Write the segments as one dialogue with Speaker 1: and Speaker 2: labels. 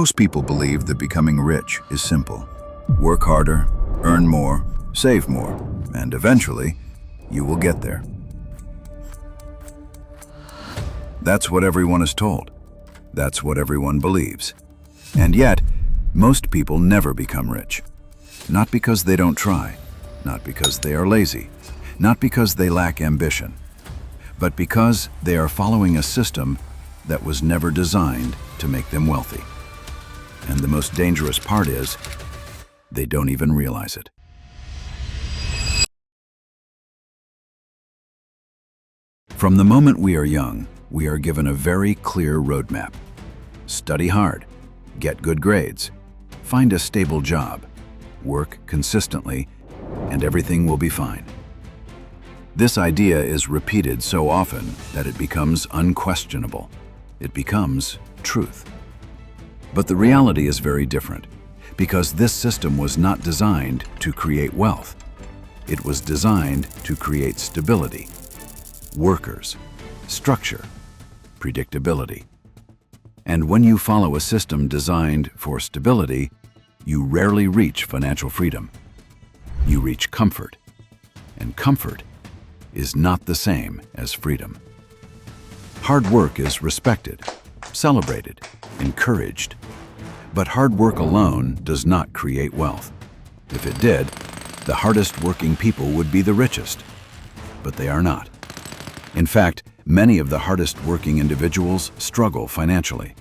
Speaker 1: Most people believe that becoming rich is simple. Work harder, earn more, save more, and eventually, you will get there. That's what everyone is told. That's what everyone believes. And yet, most people never become rich. Not because they don't try, not because they are lazy, not because they lack ambition, but because they are following a system that was never designed to make them wealthy. And the most dangerous part is, they don't even realize it. From the moment we are young, we are given a very clear roadmap. Study hard, get good grades, find a stable job, work consistently, and everything will be fine. This idea is repeated so often that it becomes unquestionable. It becomes truth. But the reality is very different, because this system was not designed to create wealth. It was designed to create stability, workers, structure, predictability. And when you follow a system designed for stability, you rarely reach financial freedom. You reach comfort, and comfort is not the same as freedom. Hard work is respected, celebrated, encouraged. But hard work alone does not create wealth. If it did, the hardest working people would be the richest. But they are not. In fact, many of the hardest working individuals struggle financially.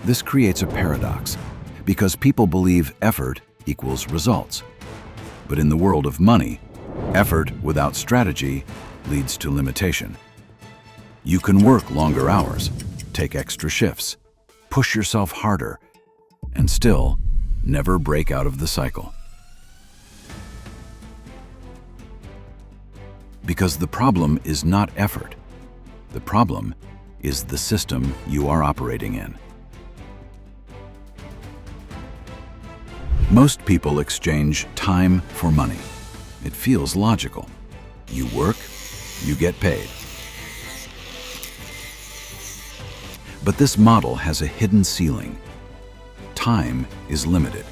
Speaker 1: This creates a paradox, because people believe effort equals results. But in the world of money, effort without strategy leads to limitation. You can work longer hours, take extra shifts, push yourself harder, and still never break out of the cycle. Because the problem is not effort. The problem is the system you are operating in. Most people exchange time for money. It feels logical. You work, you get paid. But this model has a hidden ceiling. Time is limited.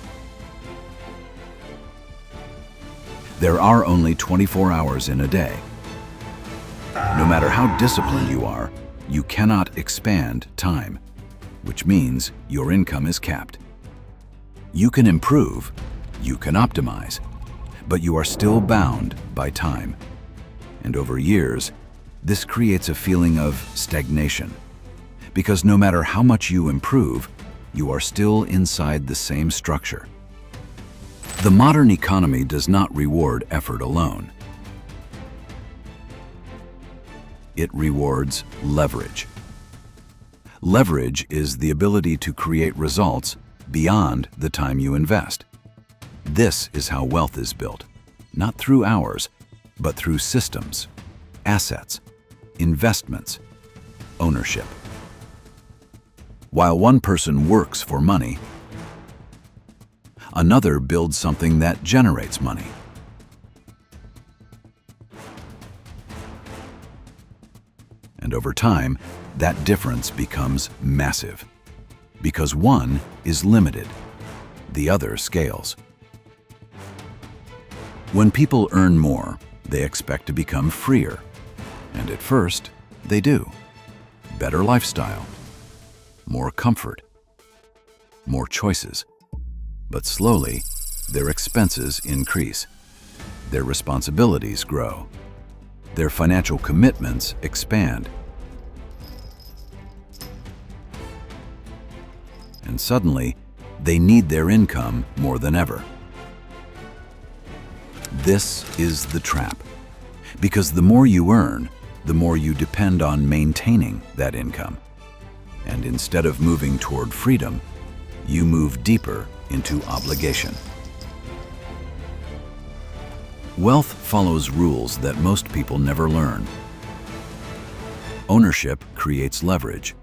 Speaker 1: There are only 24 hours in a day. No matter how disciplined you are, you cannot expand time, which means your income is capped. You can improve, you can optimize, but you are still bound by time. And over years, this creates a feeling of stagnation, because no matter how much you improve, you are still inside the same structure. The modern economy does not reward effort alone. It rewards leverage. Leverage is the ability to create results beyond the time you invest. This is how wealth is built, not through hours, but through systems, assets, investments, ownership. While one person works for money, another builds something that generates money. And over time, that difference becomes massive, because one is limited, the other scales. When people earn more, they expect to become freer, and at first, they do. Better lifestyle, more comfort, more choices. But slowly, their expenses increase. Their responsibilities grow. Their financial commitments expand. And suddenly, they need their income more than ever. This is the trap, because the more you earn, the more you depend on maintaining that income. And instead of moving toward freedom, you move deeper into obligation. Wealth follows rules that most people never learn. Ownership creates leverage.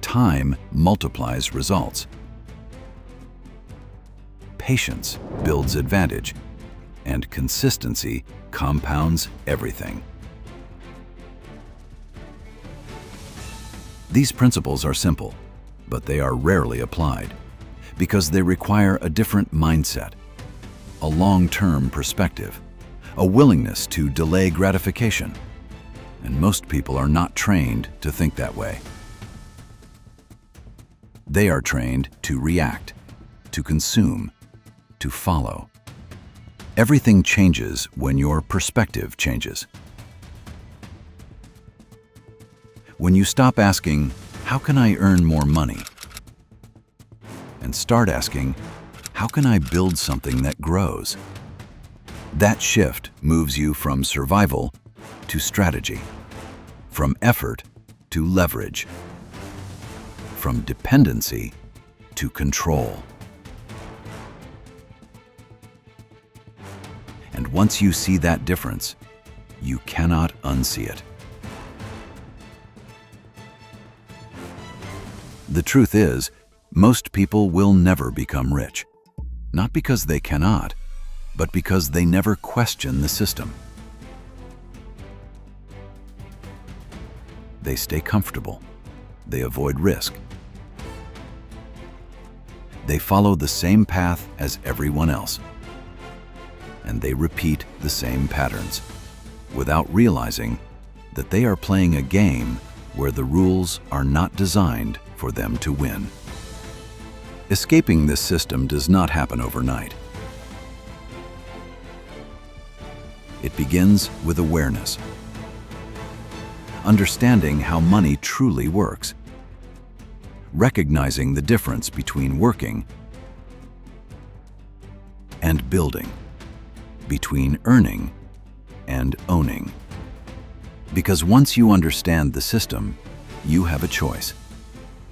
Speaker 1: Time multiplies results. Patience builds advantage, and consistency compounds everything. These principles are simple, but they are rarely applied. Because they require a different mindset, a long-term perspective, a willingness to delay gratification. And most people are not trained to think that way. They are trained to react, to consume, to follow. Everything changes when your perspective changes. When you stop asking, "How can I earn more money?" and start asking, "How can I build something that grows?" That shift moves you from survival to strategy, from effort to leverage, from dependency to control. And once you see that difference, you cannot unsee it. The truth is, most people will never become rich, not because they cannot, but because they never question the system. They stay comfortable. They avoid risk. They follow the same path as everyone else. And they repeat the same patterns, without realizing that they are playing a game where the rules are not designed for them to win. Escaping this system does not happen overnight. It begins with awareness, understanding how money truly works, recognizing the difference between working and building, between earning and owning. Because once you understand the system, you have a choice: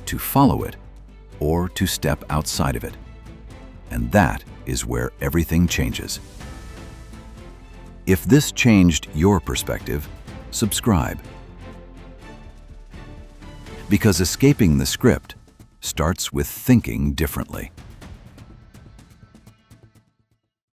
Speaker 1: to follow it or to step outside of it. And that is where everything changes. If this changed your perspective, subscribe. Because escaping the script starts with thinking differently.